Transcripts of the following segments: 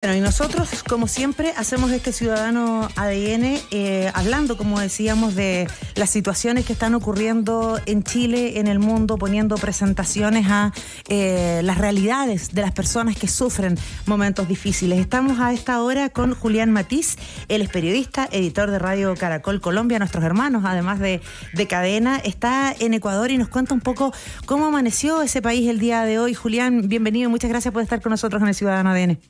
Bueno, y nosotros, como siempre, hacemos este Ciudadano ADN, hablando, como decíamos, de las situaciones que están ocurriendo en Chile, en el mundo, poniendo presentaciones a las realidades de las personas que sufren momentos difíciles. Estamos a esta hora con Julián Matiz, él es periodista, editor de Radio Caracol Colombia, nuestros hermanos, además de Cadena. Está en Ecuador y nos cuenta un poco cómo amaneció ese país el día de hoy. Julián, bienvenido y muchas gracias por estar con nosotros en el Ciudadano ADN.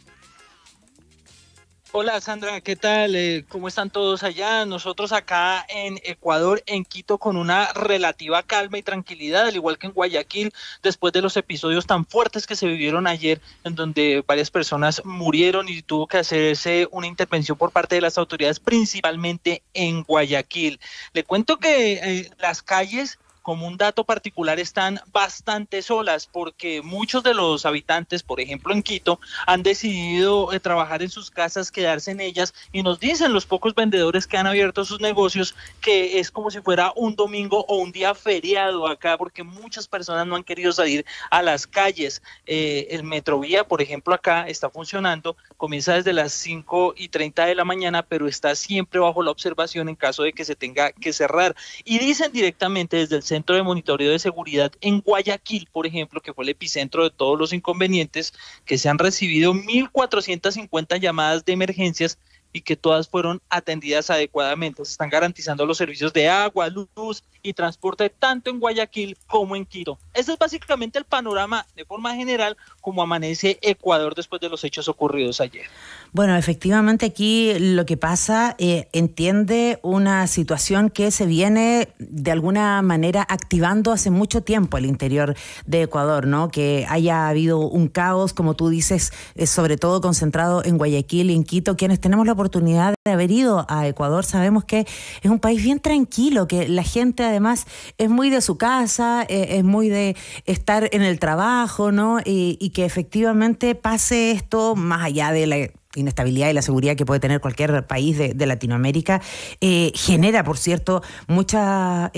Hola Sandra, ¿qué tal? ¿Cómo están todos allá? Nosotros acá en Ecuador, en Quito, con una relativa calma y tranquilidad, al igual que en Guayaquil, después de los episodios tan fuertes que se vivieron ayer, en donde varias personas murieron y tuvo que hacerse una intervención por parte de las autoridades, principalmente en Guayaquil. Le cuento que las calles, como un dato particular, están bastante solas porque muchos de los habitantes, por ejemplo en Quito, han decidido trabajar en sus casas, quedarse en ellas, y nos dicen los pocos vendedores que han abierto sus negocios que es como si fuera un domingo o un día feriado acá, porque muchas personas no han querido salir a las calles. El Metrovía, por ejemplo, acá está funcionando, comienza desde las 5:30 de la mañana, pero está siempre bajo la observación en caso de que se tenga que cerrar. Y dicen directamente desde el Centro de Monitoreo de Seguridad en Guayaquil, por ejemplo, que fue el epicentro de todos los inconvenientes, que se han recibido 1.450 llamadas de emergencias y que todas fueron atendidas adecuadamente. Se están garantizando los servicios de agua, luz y transporte tanto en Guayaquil como en Quito. Ese es básicamente el panorama de forma general como amanece Ecuador después de los hechos ocurridos ayer. Bueno, efectivamente aquí lo que pasa, entiende una situación que se viene de alguna manera activando hace mucho tiempo al interior de Ecuador, ¿no? Que haya habido un caos, como tú dices, sobre todo concentrado en Guayaquil y en Quito. Quienes tenemos la oportunidad de haber ido a Ecuador sabemos que es un país bien tranquilo, que la gente además es muy de su casa, es muy de estar en el trabajo, ¿no? Y que efectivamente pase esto más allá de la inestabilidad y la seguridad que puede tener cualquier país de Latinoamérica, genera, por cierto, mucha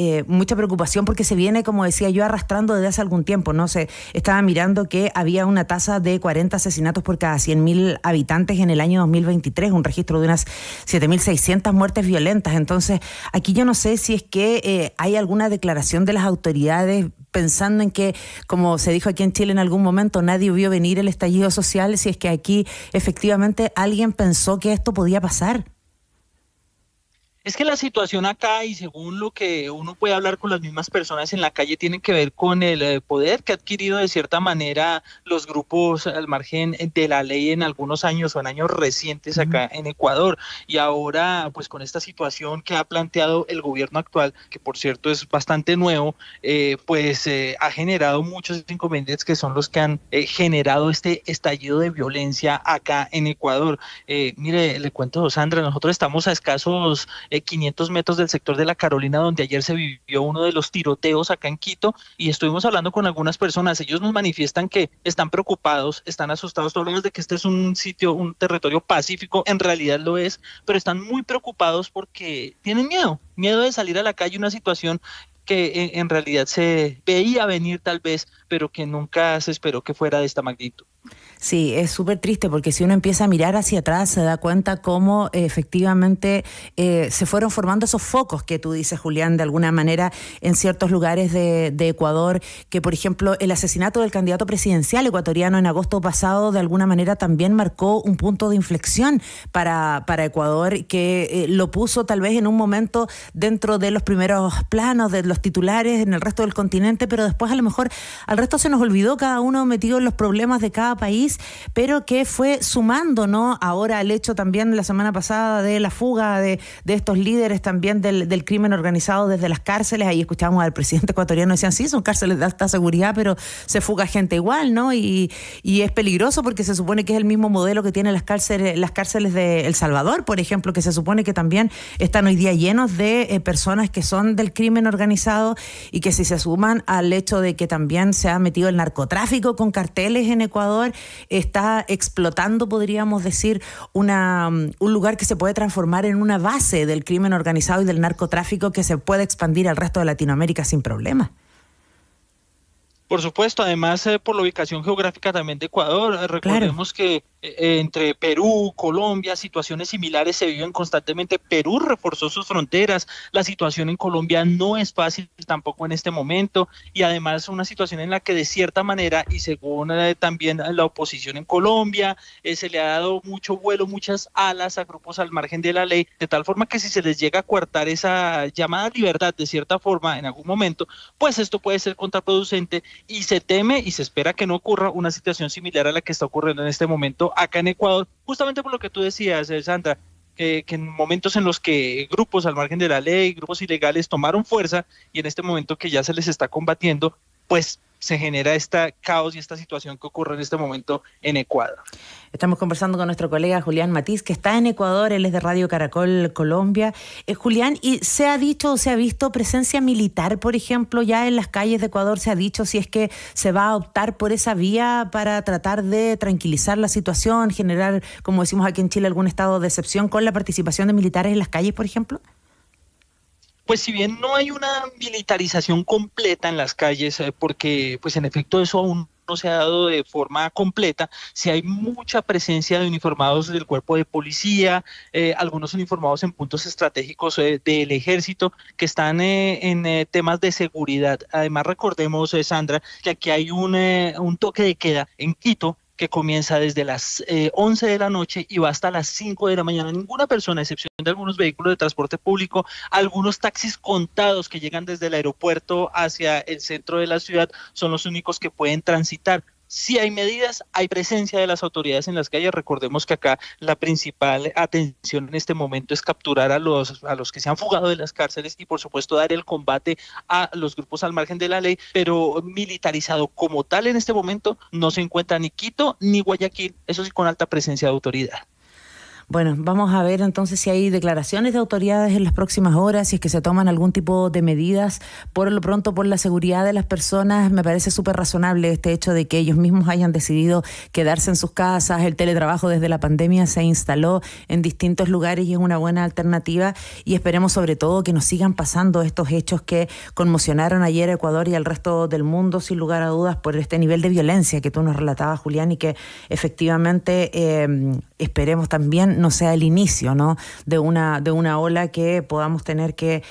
preocupación porque se viene, como decía yo, arrastrando desde hace algún tiempo, ¿no? Se estaba mirando que había una tasa de 40 asesinatos por cada 100.000 habitantes en el año 2023, un registro de unas 7.600 muertes violentas. Entonces, aquí yo no sé si es que hay alguna declaración de las autoridades pensando en que, como se dijo aquí en Chile en algún momento, nadie vio venir el estallido social, si es que aquí efectivamente alguien pensó que esto podía pasar. Es que la situación acá, y según lo que uno puede hablar con las mismas personas en la calle, tiene que ver con el poder que ha adquirido de cierta manera los grupos al margen de la ley en algunos años o en años recientes acá en Ecuador. Y ahora, pues con esta situación que ha planteado el gobierno actual, que por cierto es bastante nuevo, ha generado muchos inconvenientes que son los que han generado este estallido de violencia acá en Ecuador. Mire, le cuento, Sandra, nosotros estamos a escasos 500 metros del sector de La Carolina, donde ayer se vivió uno de los tiroteos acá en Quito, y estuvimos hablando con algunas personas. Ellos nos manifiestan que están preocupados, están asustados. Tú hablamos de que este es un sitio, un territorio pacífico, en realidad lo es, pero están muy preocupados porque tienen miedo de salir a la calle, una situación que en realidad se veía venir tal vez, pero que nunca se esperó que fuera de esta magnitud. Sí, es súper triste porque si uno empieza a mirar hacia atrás se da cuenta cómo efectivamente se fueron formando esos focos que tú dices, Julián, de alguna manera en ciertos lugares de Ecuador, que por ejemplo el asesinato del candidato presidencial ecuatoriano en agosto pasado de alguna manera también marcó un punto de inflexión para Ecuador, que lo puso tal vez en un momento dentro de los primeros planos de los titulares en el resto del continente, pero después a lo mejor al resto se nos olvidó, cada uno metido en los problemas de cada país, pero que fue sumando, ¿no? Ahora el hecho también la semana pasada de la fuga de estos líderes también del crimen organizado desde las cárceles. Ahí escuchábamos al presidente ecuatoriano, decían, sí, son cárceles de alta seguridad, pero se fuga gente igual, ¿no? Y es peligroso porque se supone que es el mismo modelo que tienen las cárceles de El Salvador, por ejemplo, que se supone que también están hoy día llenos de personas que son del crimen organizado, y que si se suman al hecho de que también se ha metido el narcotráfico con carteles en Ecuador, está explotando, podríamos decir, un lugar que se puede transformar en una base del crimen organizado y del narcotráfico que se puede expandir al resto de Latinoamérica sin problemas. Por supuesto, además por la ubicación geográfica también de Ecuador. Recordemos que entre Perú, Colombia, situaciones similares se viven constantemente. Perú reforzó sus fronteras, la situación en Colombia no es fácil tampoco en este momento, y además una situación en la que de cierta manera, y según también la oposición en Colombia, se le ha dado mucho vuelo, muchas alas a grupos al margen de la ley, de tal forma que si se les llega a coartar esa llamada libertad de cierta forma en algún momento, pues esto puede ser contraproducente, y se teme y se espera que no ocurra una situación similar a la que está ocurriendo en este momento acá en Ecuador, justamente por lo que tú decías, Sandra, que en momentos en los que grupos al margen de la ley, grupos ilegales tomaron fuerza, y en este momento que ya se les está combatiendo, pues se genera este caos y esta situación que ocurre en este momento en Ecuador. Estamos conversando con nuestro colega Julián Matiz, que está en Ecuador, él es de Radio Caracol Colombia. Julián, ¿y se ha dicho o se ha visto presencia militar, por ejemplo, ya en las calles de Ecuador? ¿Se ha dicho si es que se va a optar por esa vía para tratar de tranquilizar la situación, generar, como decimos aquí en Chile, algún estado de excepción con la participación de militares en las calles, por ejemplo? Pues si bien no hay una militarización completa en las calles, porque pues en efecto eso aún no se ha dado de forma completa, sí hay mucha presencia de uniformados del cuerpo de policía, algunos uniformados en puntos estratégicos del ejército que están en temas de seguridad. Además recordemos, Sandra, que aquí hay un toque de queda en Quito, que comienza desde las 11 de la noche y va hasta las 5 de la mañana. Ninguna persona, a excepción de algunos vehículos de transporte público, algunos taxis contados que llegan desde el aeropuerto hacia el centro de la ciudad, son los únicos que pueden transitar. Sí hay medidas, hay presencia de las autoridades en las calles. Recordemos que acá la principal atención en este momento es capturar a los que se han fugado de las cárceles y por supuesto dar el combate a los grupos al margen de la ley, pero militarizado como tal en este momento no se encuentra ni Quito ni Guayaquil, eso sí con alta presencia de autoridad. Bueno, vamos a ver entonces si hay declaraciones de autoridades en las próximas horas, si es que se toman algún tipo de medidas. Por lo pronto, por la seguridad de las personas, me parece súper razonable este hecho de que ellos mismos hayan decidido quedarse en sus casas. El teletrabajo desde la pandemia se instaló en distintos lugares y es una buena alternativa, y esperemos sobre todo que nos sigan pasando estos hechos que conmocionaron ayer a Ecuador y al resto del mundo, sin lugar a dudas, por este nivel de violencia que tú nos relatabas, Julián, y que efectivamente esperemos también no sea el inicio, ¿no?, de una ola que podamos tener que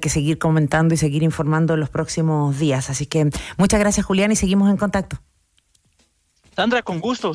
seguir comentando y seguir informando en los próximos días. Así que muchas gracias, Julián, y seguimos en contacto. Sandra, con gusto.